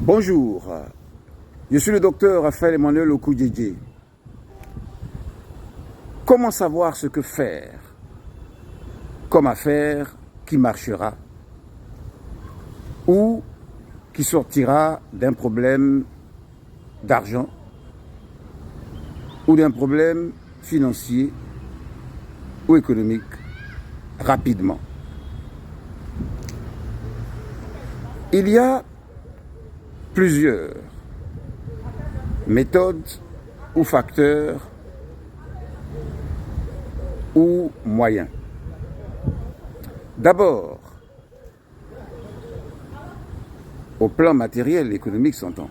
Bonjour, je suis le docteur Raphaël Emmanuel Okudjedje. Comment savoir ce que faire comme affaire qui marchera ou qui sortira d'un problème d'argent ou d'un problème financier ou économique rapidement? Il y a plusieurs méthodes ou facteurs ou moyens. D'abord, au plan matériel, économique s'entend.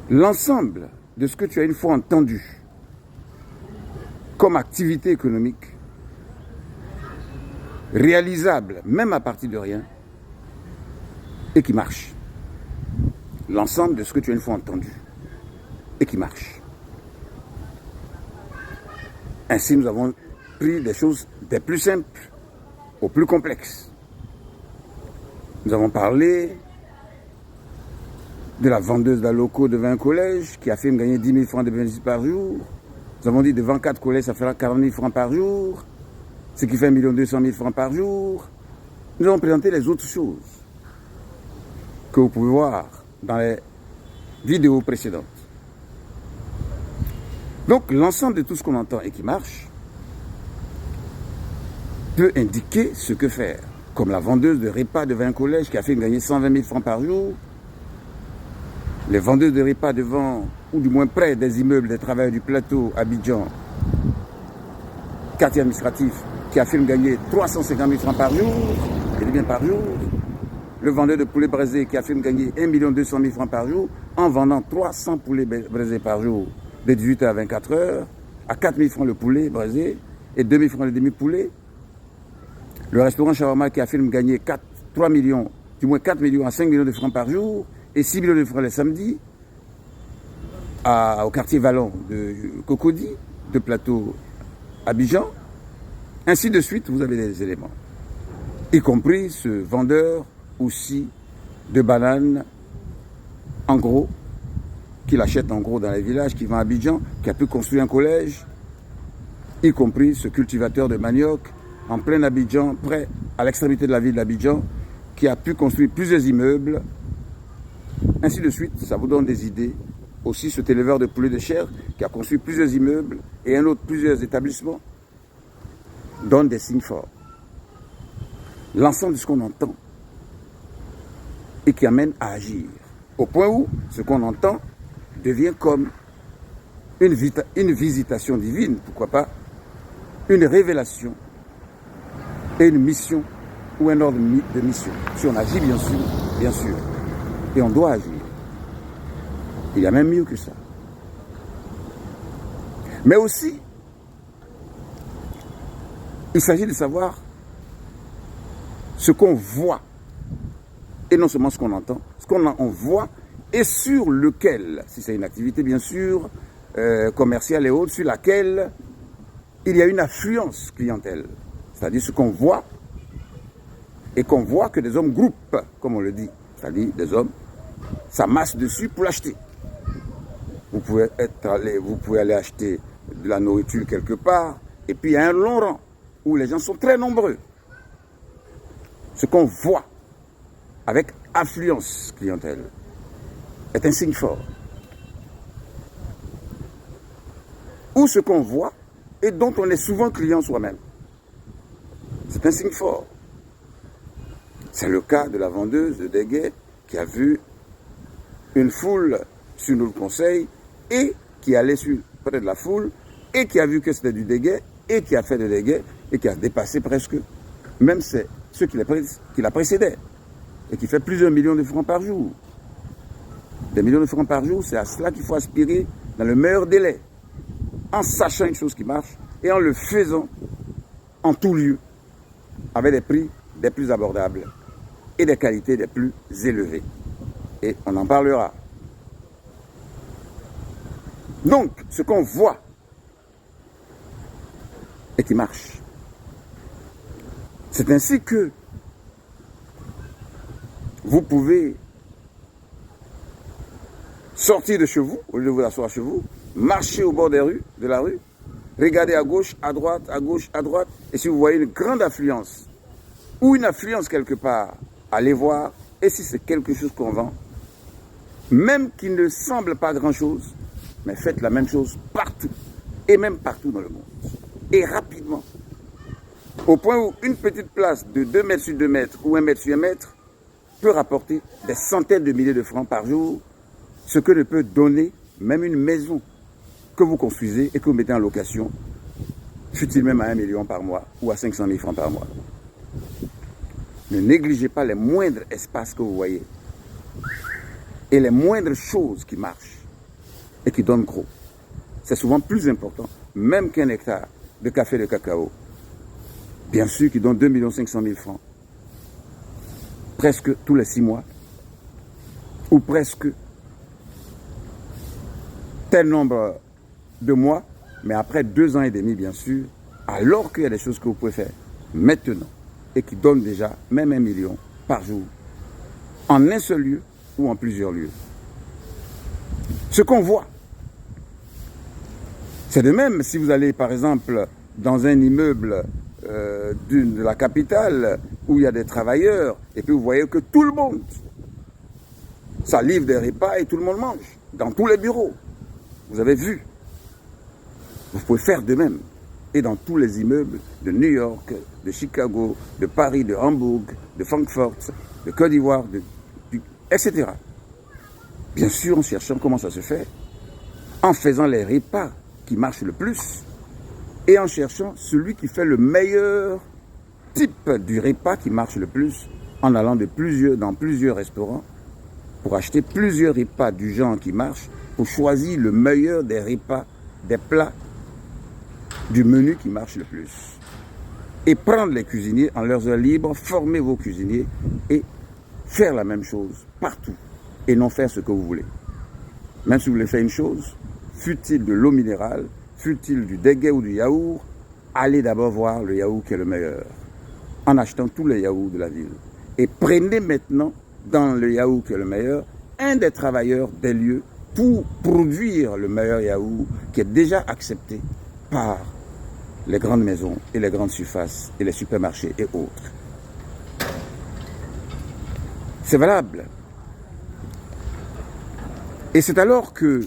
L'ensemble de ce que tu as une fois entendu comme activité économique, réalisable même à partir de rien, et qui marche. L'ensemble de ce que tu as une fois entendu et qui marche. Ainsi, nous avons pris des choses des plus simples aux plus complexes. Nous avons parlé de la vendeuse d'Aloco devant un collège qui affirme gagner 10 000 francs de bénéfice par jour. Nous avons dit devant 4 collèges, ça fera 40 000 francs par jour, ce qui fait 1 200 000 francs par jour. Nous avons présenté les autres choses que vous pouvez voir dans les vidéos précédentes. Donc, l'ensemble de tout ce qu'on entend et qui marche peut indiquer ce que faire. Comme la vendeuse de repas devant un collège qui a fait gagner 120 000 francs par jour, les vendeuses de repas devant, ou du moins près des immeubles des travailleurs du plateau Abidjan, quartier administratif, qui affirme gagner 350 000 francs par jour, et bien par jour. Le vendeur de poulet braisé qui affirme gagner 1 200 000 francs par jour en vendant 300 poulets braisés par jour de 18h à 24h, à 4 000 francs le poulet braisé et 2 000 francs le demi-poulet. Le restaurant Shawarma qui affirme gagner 3 millions, du moins 4 millions à 5 millions de francs par jour et 6 millions de francs les samedis au quartier Vallon de Cocody, de plateau Abidjan. Ainsi de suite, vous avez des éléments, y compris ce vendeur aussi de bananes en gros, qu'il achète en gros dans les villages, qui vend à Abidjan, qui a pu construire un collège, y compris ce cultivateur de manioc en plein Abidjan, près à l'extrémité de la ville d'Abidjan, qui a pu construire plusieurs immeubles, ainsi de suite. Ça vous donne des idées. Aussi cet éleveur de poulet de chair qui a construit plusieurs immeubles et un autre plusieurs établissements donne des signes forts. L'ensemble de ce qu'on entend et qui amène à agir, au point où ce qu'on entend devient comme une visitation divine, pourquoi pas, une révélation et une mission ou un ordre de mission. Si on agit, bien sûr, et on doit agir. Il y a même mieux que ça. Mais aussi, il s'agit de savoir ce qu'on voit, et non seulement ce qu'on entend, ce qu'on voit, et sur lequel, si c'est une activité bien sûr, commerciale et autres, sur laquelle il y a une affluence clientèle. C'est-à-dire ce qu'on voit, et qu'on voit que des hommes groupent, comme on le dit. C'est-à-dire des hommes s'amassent dessus pour l'acheter. Vous pouvez aller acheter de la nourriture quelque part, et puis il y a un long rang, où les gens sont très nombreux. Ce qu'on voit, avec affluence clientèle, est un signe fort. Ou ce qu'on voit et dont on est souvent client soi-même. C'est un signe fort. C'est le cas de la vendeuse de déguet qui a vu une foule sur notre conseil et qui allait près de la foule et qui a vu que c'était du déguet et qui a fait de déguet et qui a dépassé presque même ceux qui la précédaient et qui fait plusieurs millions de francs par jour. Des millions de francs par jour, c'est à cela qu'il faut aspirer dans le meilleur délai, en sachant une chose qui marche et en le faisant en tout lieu, avec des prix des plus abordables et des qualités des plus élevées. Et on en parlera. Donc, ce qu'on voit et qui marche, c'est ainsi que vous pouvez sortir de chez vous, au lieu de vous asseoir chez vous, marcher au bord de la rue, regardez à gauche, à droite, à gauche, à droite, et si vous voyez une grande affluence, ou une affluence quelque part, allez voir, et si c'est quelque chose qu'on vend, même qui ne semble pas grand-chose, mais faites la même chose partout, et même partout dans le monde, et rapidement, au point où une petite place de 2 mètres sur 2 mètres, ou 1 mètre sur 1 mètre, peut rapporter des centaines de milliers de francs par jour, ce que ne peut donner même une maison que vous construisez et que vous mettez en location, fût-il même à 1 million par mois ou à 500 000 francs par mois. Ne négligez pas les moindres espaces que vous voyez et les moindres choses qui marchent et qui donnent gros. C'est souvent plus important, même qu'un hectare de café de cacao, bien sûr qui donne 2 500 000 francs, presque tous les 6 mois, ou presque tel nombre de mois, mais après 2 ans et demi, bien sûr, alors qu'il y a des choses que vous pouvez faire maintenant et qui donnent déjà même 1 million par jour, en un seul lieu ou en plusieurs lieux. Ce qu'on voit, c'est de même si vous allez par exemple dans un immeuble de la capitale où il y a des travailleurs et puis vous voyez que tout le monde, ça livre des repas et tout le monde mange, dans tous les bureaux. Vous avez vu. Vous pouvez faire de même. Et dans tous les immeubles de New York, de Chicago, de Paris, de Hambourg, de Francfort, de Côte d'Ivoire, etc. Bien sûr, en cherchant comment ça se fait, en faisant les repas qui marchent le plus, et en cherchant celui qui fait le meilleur type du repas qui marche le plus, en allant dans plusieurs restaurants, pour acheter plusieurs repas du genre qui marchent, pour choisir le meilleur des repas, des plats, du menu qui marche le plus. Et prendre les cuisiniers en leurs heures libres, former vos cuisiniers et faire la même chose partout. Et non faire ce que vous voulez. Même si vous voulez faire une chose, fût-il de l'eau minérale, fût-il du déguet ou du yaourt, allez d'abord voir le yaourt qui est le meilleur. En achetant tous les yaourts de la ville. Et prenez maintenant, dans le yaourt qui est le meilleur, un des travailleurs des lieux pour produire le meilleur yaourt qui est déjà accepté par les grandes maisons et les grandes surfaces et les supermarchés et autres. C'est valable. Et c'est alors que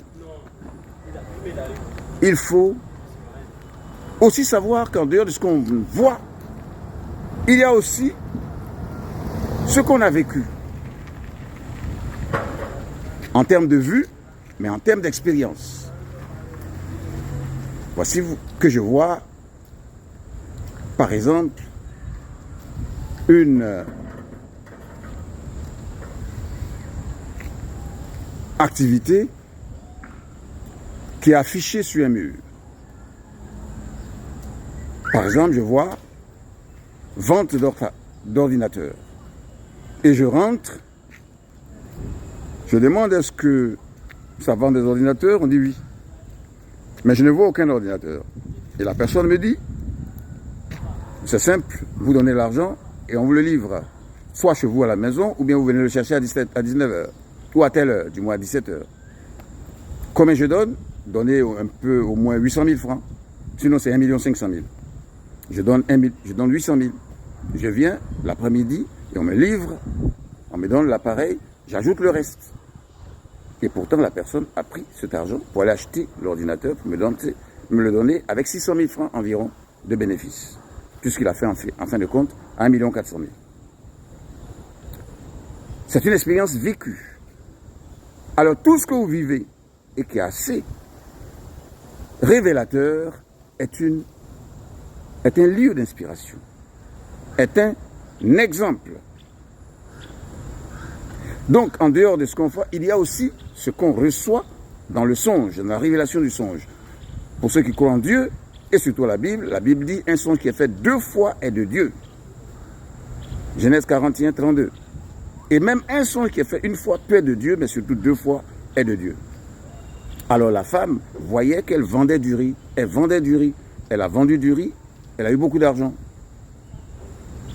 il faut aussi savoir qu'en dehors de ce qu'on voit, il y a aussi ce qu'on a vécu. En termes de vue, mais en termes d'expérience. Voici que je vois, par exemple, une activité qui est affichée sur un mur. Par exemple, je vois vente d'ordinateurs. Et je rentre, je demande est-ce que ça vend des ordinateurs? On dit oui. Mais je ne vois aucun ordinateur. Et la personne me dit, c'est simple, vous donnez l'argent et on vous le livre. Soit chez vous à la maison, ou bien vous venez le chercher à 19h. Ou à telle heure, du moins à 17h. Combien je donne? Donnez un peu, au moins 800 000 francs. Sinon, c'est 1 500 000. Je donne 800 000. Je viens l'après-midi et on me livre, on me donne l'appareil, j'ajoute le reste. Et pourtant, la personne a pris cet argent pour aller acheter l'ordinateur, pour me le donner avec 600 000 francs environ de bénéfices. Puisqu'il a fait en fin de compte 1 400 000. C'est une expérience vécue. Alors tout ce que vous vivez et qui est assez révélateur est un lieu d'inspiration, est un exemple. Donc en dehors de ce qu'on voit, il y a aussi ce qu'on reçoit dans le songe, dans la révélation du songe. Pour ceux qui croient en Dieu, et surtout la Bible dit un songe qui est fait 2 fois est de Dieu. Genèse 41, 32. Et même un songe qui est fait 1 fois peut être de Dieu, mais surtout 2 fois est de Dieu. Alors la femme voyait qu'elle vendait du riz. Elle vendait du riz. Elle a vendu du riz. Elle a eu beaucoup d'argent.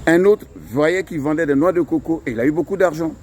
Un autre voyait qu'il vendait des noix de coco et il a eu beaucoup d'argent.